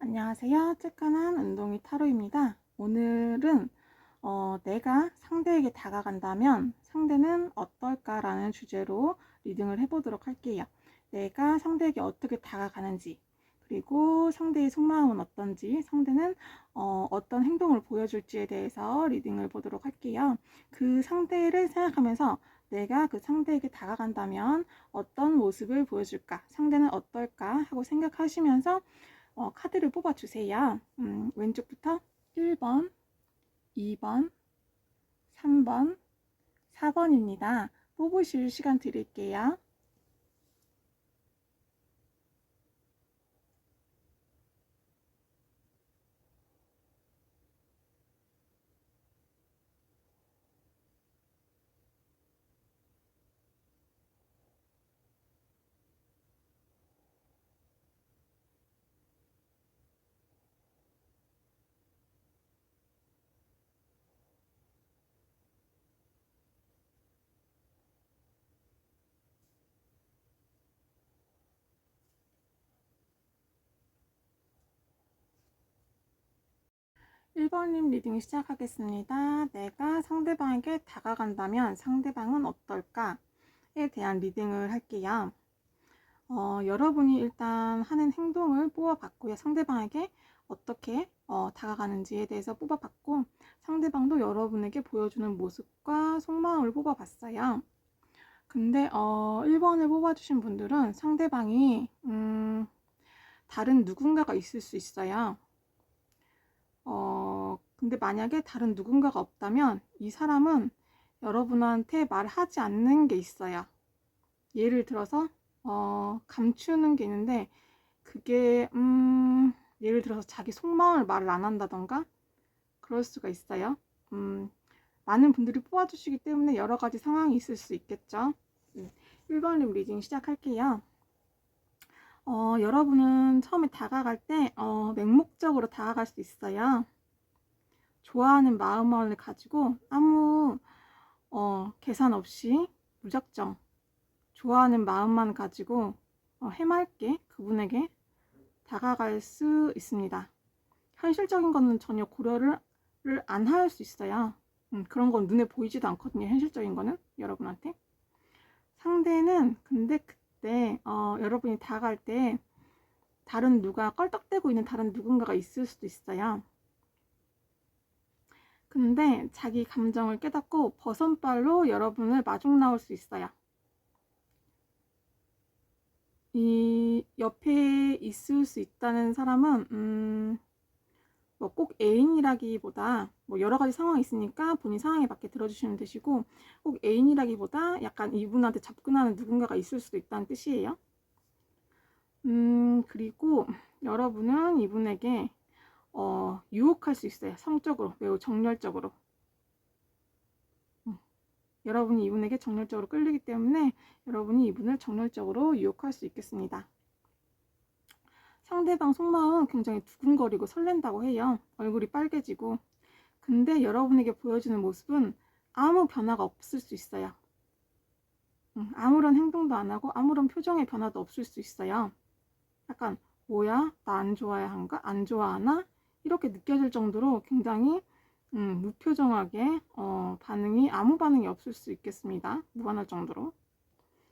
안녕하세요. 쬐깐한 운동이 타로입니다. 오늘은 내가 상대에게 다가간다면 상대는 어떨까라는 주제로 리딩을 해보도록 할게요. 내가 상대에게 어떻게 다가가는지, 그리고 상대의 속마음은 어떤지, 상대는 어떤 행동을 보여줄지에 대해서 리딩을 보도록 할게요. 그 상대를 생각하면서 내가 그 상대에게 다가간다면 어떤 모습을 보여줄까, 상대는 어떨까 하고 생각하시면서 카드를 뽑아주세요. 왼쪽부터 1번, 2번, 3번, 4번입니다. 뽑으실 시간 드릴게요. 1번님 리딩 시작하겠습니다. 내가 상대방에게 다가간다면 상대방은 어떨까에 대한 리딩을 할게요. 여러분이 일단 하는 행동을 뽑아봤고요. 상대방에게 어떻게 다가가는지에 대해서 뽑아봤고, 상대방도 여러분에게 보여주는 모습과 속마음을 뽑아봤어요. 근데 1번을 뽑아주신 분들은 상대방이 다른 누군가가 있을 수 있어요. 근데 만약에 다른 누군가가 없다면 이 사람은 여러분한테 말하지 않는 게 있어요. 예를 들어서 감추는 게 있는데, 그게 예를 들어서 자기 속마음을 말을 안 한다던가 그럴 수가 있어요. 많은 분들이 뽑아주시기 때문에 여러 가지 상황이 있을 수 있겠죠. 1번님 리딩 시작할게요. 여러분은 처음에 다가갈 때 맹목적으로 다가갈 수 있어요. 좋아하는 마음을 가지고 아무 계산 없이 무작정 좋아하는 마음만 가지고 해맑게 그분에게 다가갈 수 있습니다. 현실적인 거는 전혀 고려를 안 할 수 있어요. 그런 건 눈에 보이지도 않거든요. 현실적인 거는 여러분한테. 상대는 근데 그때 여러분이 다가갈 때 다른 누가 껄떡대고 있는 다른 누군가가 있을 수도 있어요. 근데 자기 감정을 깨닫고 버선발로 여러분을 마중 나올 수 있어요. 이 옆에 있을 수 있다는 사람은 뭐 꼭 애인이라기보다 뭐 여러 가지 상황이 있으니까 본인 상황에 맞게 들어주시면 되시고, 꼭 애인이라기보다 약간 이분한테 접근하는 누군가가 있을 수도 있다는 뜻이에요. 그리고 여러분은 이분에게 유혹할 수 있어요. 성적으로, 매우 정열적으로. 여러분이 이분에게 정열적으로 끌리기 때문에 여러분이 이분을 정열적으로 유혹할 수 있겠습니다. 상대방 속마음은 굉장히 두근거리고 설렌다고 해요. 얼굴이 빨개지고. 근데 여러분에게 보여주는 모습은 아무 변화가 없을 수 있어요. 아무런 행동도 안 하고 아무런 표정의 변화도 없을 수 있어요. 약간 뭐야? 나 안 좋아한가? 안 좋아하나? 이렇게 느껴질 정도로 굉장히 무표정하게 아무 반응이 없을 수 있겠습니다. 무관할 정도로.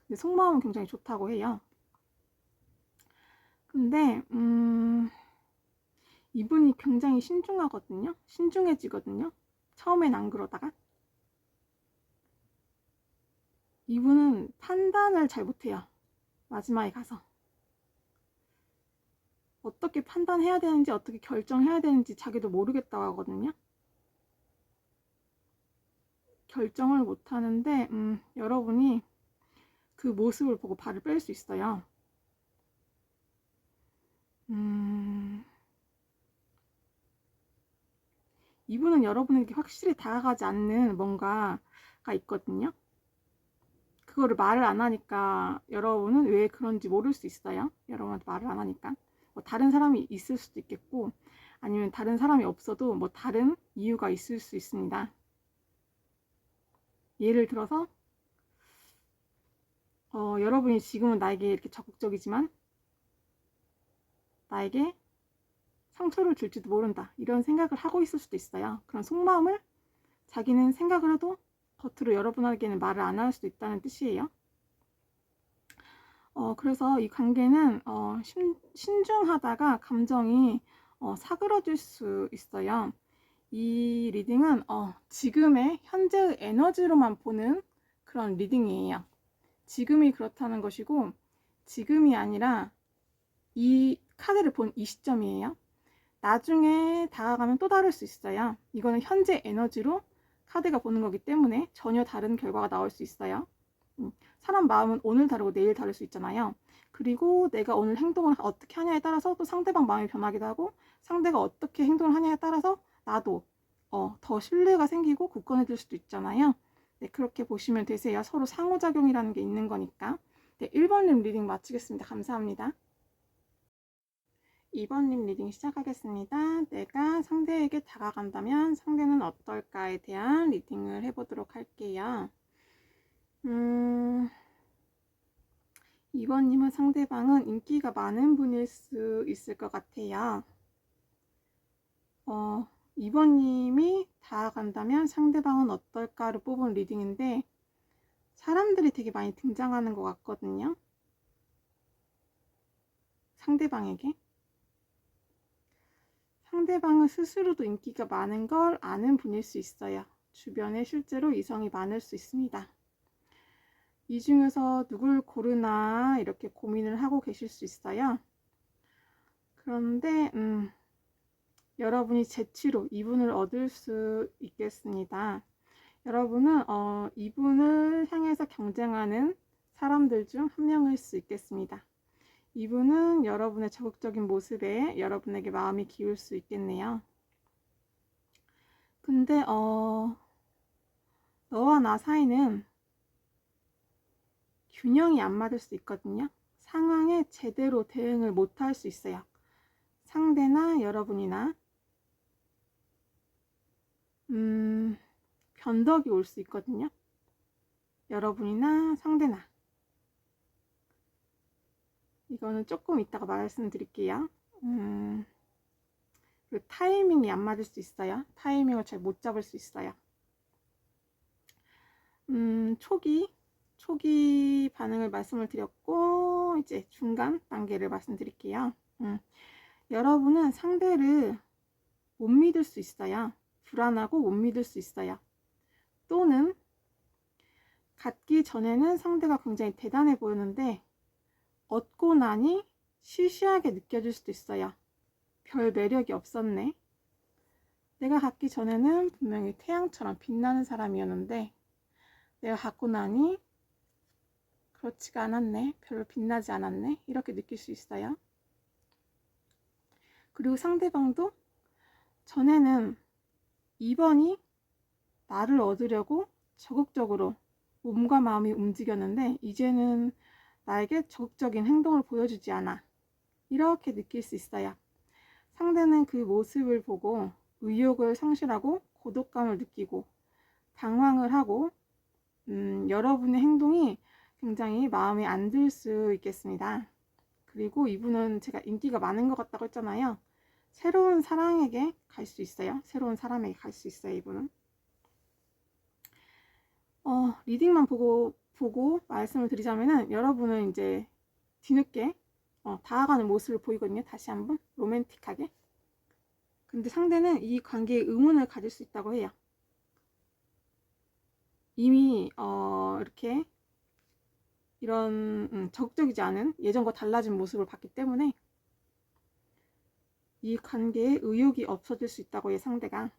근데 속마음은 굉장히 좋다고 해요. 근데 이분이 굉장히 신중하거든요. 신중해지거든요. 처음엔 안 그러다가. 이분은 판단을 잘 못해요. 마지막에 가서. 어떻게 판단해야 되는지, 어떻게 결정해야 되는지 자기도 모르겠다고 하거든요. 결정을 못하는데 여러분이 그 모습을 보고 발을 뺄 수 있어요. 이분은 여러분에게 확실히 다가가지 않는 뭔가가 있거든요. 그거를 말을 안 하니까 여러분은 왜 그런지 모를 수 있어요. 여러분한테 말을 안 하니까. 뭐 다른 사람이 있을 수도 있겠고, 아니면 다른 사람이 없어도 뭐 다른 이유가 있을 수 있습니다. 예를 들어서 여러분이 지금은 나에게 이렇게 적극적이지만 나에게 상처를 줄지도 모른다. 이런 생각을 하고 있을 수도 있어요. 그런 속마음을 자기는 생각을 해도 겉으로 여러분에게는 말을 안 할 수도 있다는 뜻이에요. 그래서 이 관계는 신중하다가 감정이 사그러질 수 있어요. 이 리딩은 지금의 현재의 에너지로만 보는 그런 리딩이에요. 지금이 그렇다는 것이고, 지금이 아니라 이 카드를 본 이 시점이에요. 나중에 다가가면 또 다를 수 있어요. 이거는 현재 에너지로 카드가 보는 거기 때문에 전혀 다른 결과가 나올 수 있어요. 사람 마음은 오늘 다르고 내일 다를 수 있잖아요. 그리고 내가 오늘 행동을 어떻게 하냐에 따라서 또 상대방 마음이 변하기도 하고, 상대가 어떻게 행동을 하냐에 따라서 나도 더 신뢰가 생기고 굳건해질 수도 있잖아요. 네, 그렇게 보시면 되세요. 서로 상호작용이라는 게 있는 거니까. 네, 1번님 리딩 마치겠습니다. 감사합니다. 2번님 리딩 시작하겠습니다. 내가 상대에게 다가간다면 상대는 어떨까에 대한 리딩을 해보도록 할게요. 2번님은 상대방은 인기가 많은 분일 수 있을 것 같아요. 2번님이 다가간다면 상대방은 어떨까를 뽑은 리딩인데 사람들이 되게 많이 등장하는 것 같거든요. 상대방에게. 상대방은 스스로도 인기가 많은 걸 아는 분일 수 있어요. 주변에 실제로 이성이 많을 수 있습니다. 이 중에서 누굴 고르나 이렇게 고민을 하고 계실 수 있어요. 그런데 여러분이 재치로 이분을 얻을 수 있겠습니다. 여러분은 이분을 향해서 경쟁하는 사람들 중 한 명일 수 있겠습니다. 이분은 여러분의 적극적인 모습에 여러분에게 마음이 기울 수 있겠네요. 근데 너와 나 사이는 균형이 안 맞을 수 있거든요. 상황에 제대로 대응을 못할 수 있어요. 상대나 여러분이나 변덕이 올 수 있거든요. 여러분이나 상대나. 이거는 조금 이따가 말씀드릴게요. 그리고 타이밍이 안 맞을 수 있어요. 타이밍을 잘 못 잡을 수 있어요. 초기 반응을 말씀을 드렸고 이제 중간 단계를 말씀드릴게요. 여러분은 상대를 못 믿을 수 있어요. 불안하고 못 믿을 수 있어요. 또는 갖기 전에는 상대가 굉장히 대단해 보이는데 얻고 나니 시시하게 느껴질 수도 있어요. 별 매력이 없었네. 내가 갖기 전에는 분명히 태양처럼 빛나는 사람이었는데 내가 갖고 나니 그렇지가 않았네. 별로 빛나지 않았네. 이렇게 느낄 수 있어요. 그리고 상대방도 전에는 2번이 나를 얻으려고 적극적으로 몸과 마음이 움직였는데 이제는 나에게 적극적인 행동을 보여주지 않아. 이렇게 느낄 수 있어요. 상대는 그 모습을 보고 의욕을 상실하고 고독감을 느끼고 당황을 하고 여러분의 행동이 굉장히 마음에 안 들 수 있겠습니다. 그리고 이분은 제가 인기가 많은 것 같다고 했잖아요. 새로운 사랑에게 갈 수 있어요. 새로운 사람에게 갈 수 있어요. 이분은. 리딩만 보고 말씀을 드리자면은 여러분은 이제 뒤늦게 다가가는 모습을 보이거든요. 다시 한번 로맨틱하게. 근데 상대는 이 관계에 의문을 가질 수 있다고 해요. 이미 이렇게 이런 적극적이지 않은 예전과 달라진 모습을 봤기 때문에 이 관계에 의욕이 없어질 수 있다고 해요. 상대가.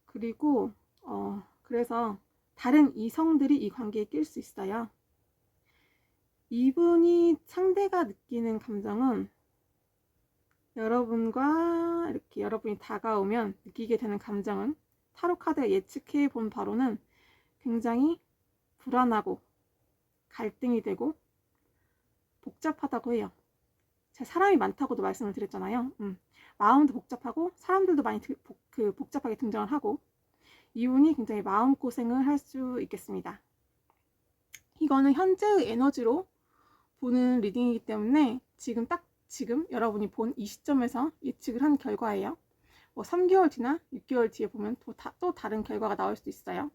그리고 그래서 다른 이성들이 이 관계에 낄 수 있어요. 이분이 상대가 느끼는 감정은 여러분과 이렇게 여러분이 다가오면 느끼게 되는 감정은 타로 카드가 예측해 본 바로는 굉장히 불안하고 갈등이 되고 복잡하다고 해요. 제가 사람이 많다고도 말씀을 드렸잖아요. 마음도 복잡하고 사람들도 많이 복잡하게 등장을 하고 이분이 굉장히 마음고생을 할 수 있겠습니다. 이거는 현재의 에너지로 보는 리딩이기 때문에 지금 딱 지금 여러분이 본 이 시점에서 예측을 한 결과예요. 뭐 3개월 뒤나 6개월 뒤에 보면 또 다른 결과가 나올 수도 있어요.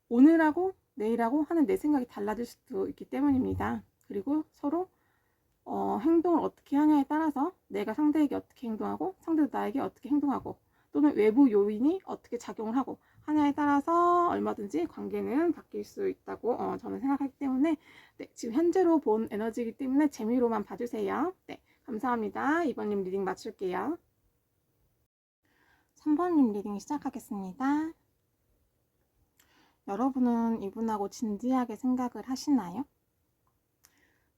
오늘하고 내일하고 하는 내 생각이 달라질 수도 있기 때문입니다. 그리고 서로 행동을 어떻게 하냐에 따라서 내가 상대에게 어떻게 행동하고 상대도 나에게 어떻게 행동하고 또는 외부 요인이 어떻게 작용을 하고 하냐에 따라서 얼마든지 관계는 바뀔 수 있다고 저는 생각하기 때문에 네, 지금 현재로 본 에너지이기 때문에 재미로만 봐주세요. 네, 감사합니다. 2번님 리딩 마칠게요. 3번님 리딩 시작하겠습니다. 여러분은 이분하고 진지하게 생각을 하시나요?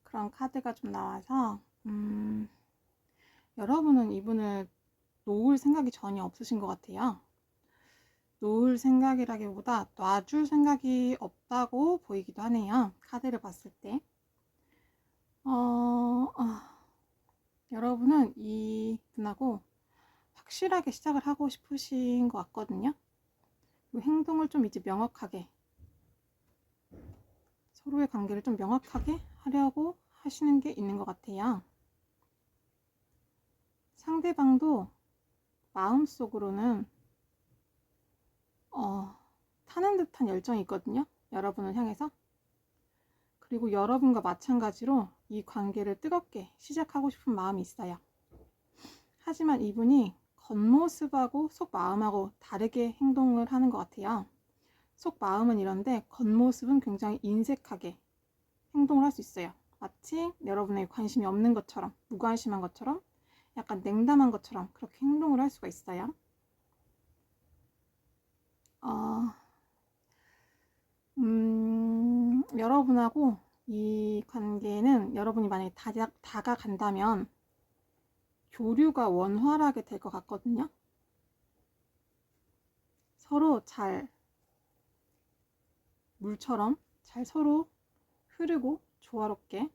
그런 카드가 좀 나와서 여러분은 이분을 놓을 생각이 전혀 없으신 것 같아요. 놓을 생각이라기보다 놔줄 생각이 없다고 보이기도 하네요. 카드를 봤을 때. 여러분은 이분하고 확실하게 시작을 하고 싶으신 것 같거든요. 행동을 좀 이제 명확하게 서로의 관계를 좀 명확하게 하려고 하시는 게 있는 것 같아요. 상대방도 마음속으로는 타는 듯한 열정이 있거든요. 여러분을 향해서. 그리고 여러분과 마찬가지로 이 관계를 뜨겁게 시작하고 싶은 마음이 있어요. 하지만 이분이 겉모습하고 속마음하고 다르게 행동을 하는 것 같아요. 속마음은 이런데 겉모습은 굉장히 인색하게 행동을 할 수 있어요. 마치 여러분에게 관심이 없는 것처럼, 무관심한 것처럼, 약간 냉담한 것처럼 그렇게 행동을 할 수가 있어요. 여러분하고 이 관계는 여러분이 만약에 다가간다면 교류가 원활하게 될 것 같거든요. 서로 잘 물처럼 잘 서로 흐르고 조화롭게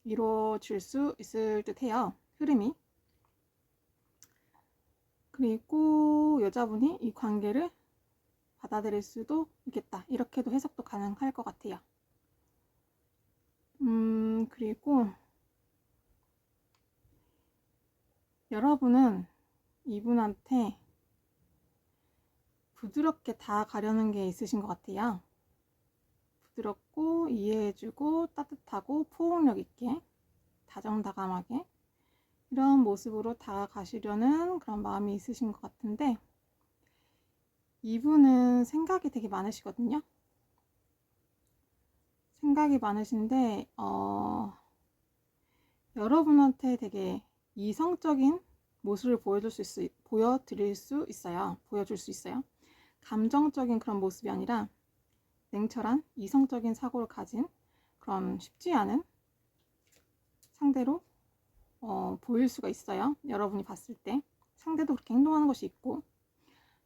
이루어질 수 있을 듯 해요. 흐름이. 그리고 여자분이 이 관계를 받아들일 수도 있겠다. 이렇게도 해석도 가능할 것 같아요. 그리고 여러분은 이분한테 부드럽게 다가가려는 게 있으신 것 같아요. 부드럽고 이해해주고 따뜻하고 포용력 있게 다정다감하게 이런 모습으로 다가가시려는 그런 마음이 있으신 것 같은데 이분은 생각이 되게 많으시거든요. 생각이 많으신데 여러분한테 되게 이성적인 모습을 보여줄 수 있어요. 감정적인 그런 모습이 아니라 냉철한 이성적인 사고를 가진 그런 쉽지 않은 상대로 보일 수가 있어요. 여러분이 봤을 때 상대도 그렇게 행동하는 것이 있고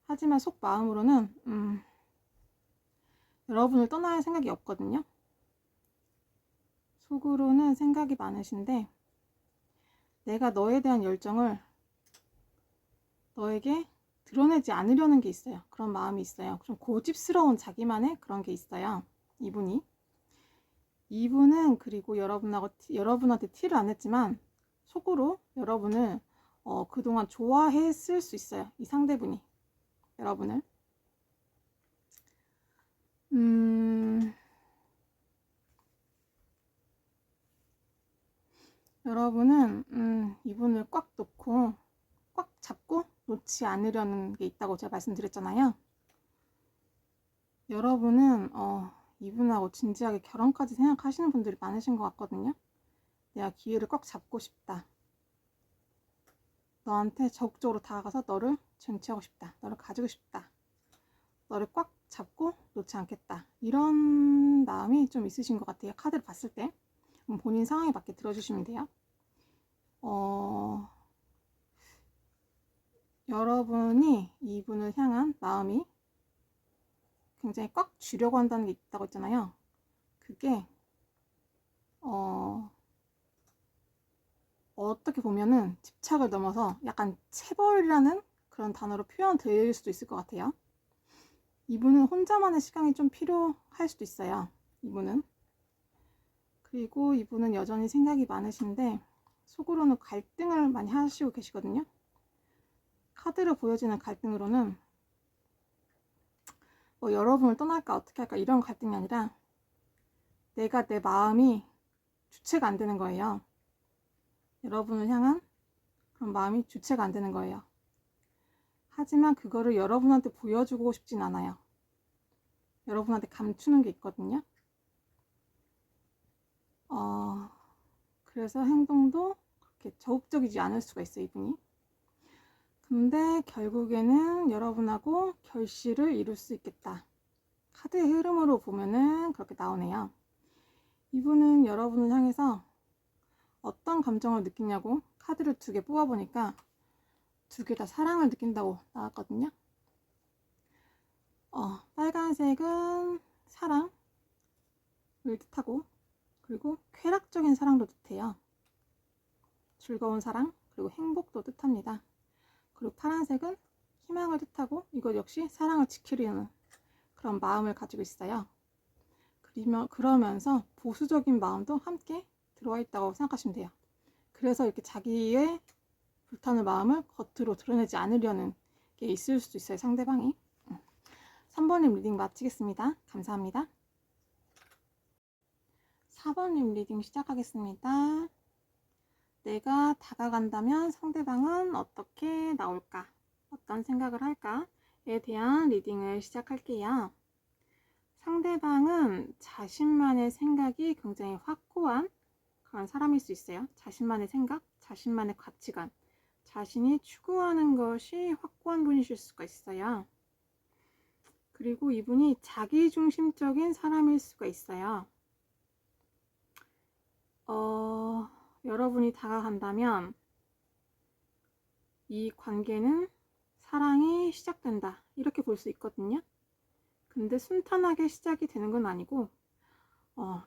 하지만 속마음으로는 여러분을 떠날 생각이 없거든요. 속으로는 생각이 많으신데 내가 너에 대한 열정을 너에게 드러내지 않으려는 게 있어요. 그런 마음이 있어요. 좀 고집스러운 자기만의 그런 게 있어요. 이분은 그리고 여러분한테 티를 안 냈지만 속으로 여러분을 그동안 좋아했을 수 있어요. 이 상대분이 여러분을. 여러분은 이분을 꽉 잡고 놓지 않으려는 게 있다고 제가 말씀드렸잖아요. 여러분은 이분하고 진지하게 결혼까지 생각하시는 분들이 많으신 것 같거든요. 내가 기회를 꽉 잡고 싶다. 너한테 적극적으로 다가가서 너를 쟁취하고 싶다. 너를 가지고 싶다. 너를 꽉 잡고 놓지 않겠다. 이런 마음이 좀 있으신 것 같아요. 카드를 봤을 때. 본인 상황에 맞게 들어주시면 돼요. 여러분이 이분을 향한 마음이 굉장히 꽉 쥐려고 한다는 게 있다고 했잖아요. 그게 어떻게 보면은 집착을 넘어서 약간 체벌이라는 그런 단어로 표현될 수도 있을 것 같아요. 이분은 혼자만의 시간이 좀 필요할 수도 있어요. 이분은. 그리고 이분은 여전히 생각이 많으신데 속으로는 갈등을 많이 하시고 계시거든요. 카드로 보여지는 갈등으로는 뭐 여러분을 떠날까 어떻게 할까 이런 갈등이 아니라 내가 내 마음이 주체가 안 되는 거예요. 여러분을 향한 그런 마음이 주체가 안 되는 거예요. 하지만 그거를 여러분한테 보여주고 싶진 않아요. 여러분한테 감추는 게 있거든요. 그래서 행동도 그렇게 적극적이지 않을 수가 있어요, 이분이. 근데 결국에는 여러분하고 결실을 이룰 수 있겠다. 카드의 흐름으로 보면은 그렇게 나오네요. 이분은 여러분을 향해서 어떤 감정을 느끼냐고 카드를 2개 뽑아보니까 2개 다 사랑을 느낀다고 나왔거든요. 빨간색은 사랑을 뜻하고, 그리고 쾌락적인 사랑도 뜻해요. 즐거운 사랑, 그리고 행복도 뜻합니다. 그리고 파란색은 희망을 뜻하고, 이것 역시 사랑을 지키려는 그런 마음을 가지고 있어요. 그러면서 보수적인 마음도 함께 들어와 있다고 생각하시면 돼요. 그래서 이렇게 자기의 불타는 마음을 겉으로 드러내지 않으려는 게 있을 수도 있어요, 상대방이. 3번님 리딩 마치겠습니다. 감사합니다. 4번님 리딩 시작하겠습니다. 내가 다가간다면 상대방은 어떻게 나올까? 어떤 생각을 할까?에 대한 리딩을 시작할게요. 상대방은 자신만의 생각이 굉장히 확고한 그런 사람일 수 있어요. 자신만의 생각, 자신만의 가치관, 자신이 추구하는 것이 확고한 분이실 수가 있어요. 그리고 이분이 자기중심적인 사람일 수가 있어요. 여러분이 다가간다면 이 관계는 사랑이 시작된다, 이렇게 볼 수 있거든요. 근데 순탄하게 시작이 되는 건 아니고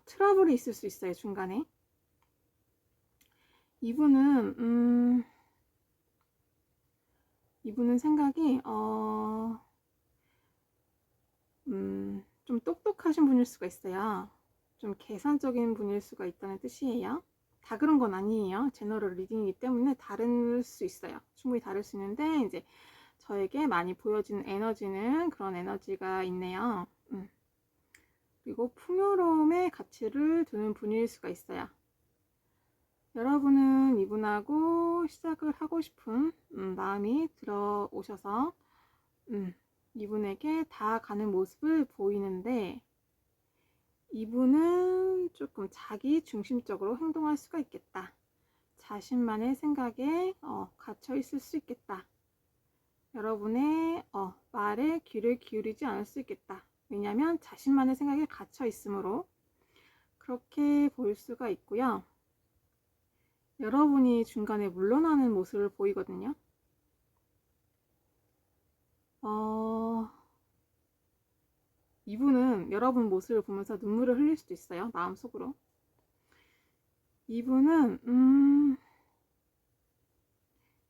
트러블이 있을 수 있어요, 중간에. 이분은 생각이 좀 똑똑하신 분일 수가 있어요. 좀 계산적인 분일 수가 있다는 뜻이에요. 다 그런 건 아니에요. 제너럴 리딩이기 때문에 다를 수 있어요. 충분히 다를 수 있는데 이제 저에게 많이 보여지는 에너지는 그런 에너지가 있네요. 그리고 풍요로움의 가치를 두는 분일 수가 있어요. 여러분은 이분하고 시작을 하고 싶은 마음이 들어오셔서 이분에게 다가가는 모습을 보이는데, 이분은 조금 자기 중심적으로 행동할 수가 있겠다. 자신만의 생각에 갇혀 있을 수 있겠다. 여러분의 말에 귀를 기울이지 않을 수 있겠다. 왜냐하면 자신만의 생각에 갇혀 있으므로 그렇게 보일 수가 있고요. 여러분이 중간에 물러나는 모습을 보이거든요. 이분은 여러분 모습을 보면서 눈물을 흘릴 수도 있어요, 마음속으로. 이분은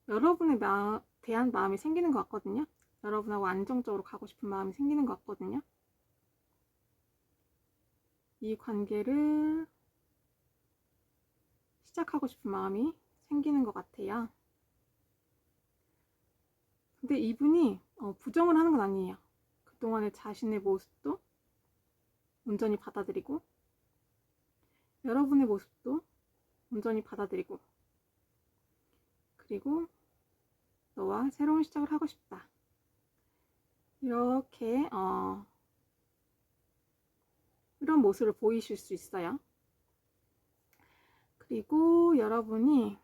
여러분에 대한 마음이 생기는 것 같거든요. 여러분하고 안정적으로 가고 싶은 마음이 생기는 것 같거든요. 이 관계를 시작하고 싶은 마음이 생기는 것 같아요. 근데 이분이 부정을 하는 건 아니에요. 그동안의 자신의 모습도 온전히 받아들이고, 여러분의 모습도 온전히 받아들이고, 그리고 너와 새로운 시작을 하고 싶다, 이렇게 이런 모습을 보이실 수 있어요. 그리고 여러분이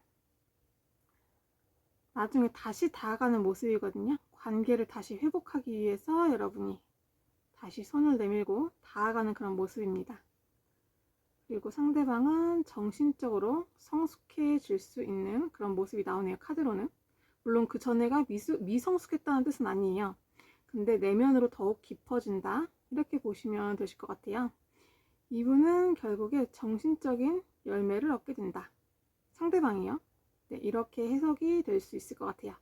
나중에 다시 다가가는 모습이거든요. 관계를 다시 회복하기 위해서 여러분이 다시 손을 내밀고 다가가는 그런 모습입니다. 그리고 상대방은 정신적으로 성숙해질 수 있는 그런 모습이 나오네요, 카드로는. 물론 그 전에가 미성숙했다는 뜻은 아니에요. 근데 내면으로 더욱 깊어진다, 이렇게 보시면 되실 것 같아요. 이분은 결국에 정신적인 열매를 얻게 된다, 상대방이요. 네, 이렇게 해석이 될 수 있을 것 같아요.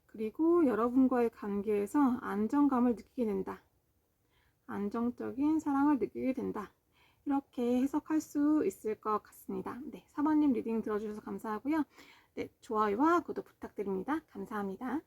그리고 여러분과의 관계에서 안정감을 느끼게 된다, 안정적인 사랑을 느끼게 된다, 이렇게 해석할 수 있을 것 같습니다. 네, 4번님 리딩 들어주셔서 감사하고요. 네, 좋아요와 구독 부탁드립니다. 감사합니다.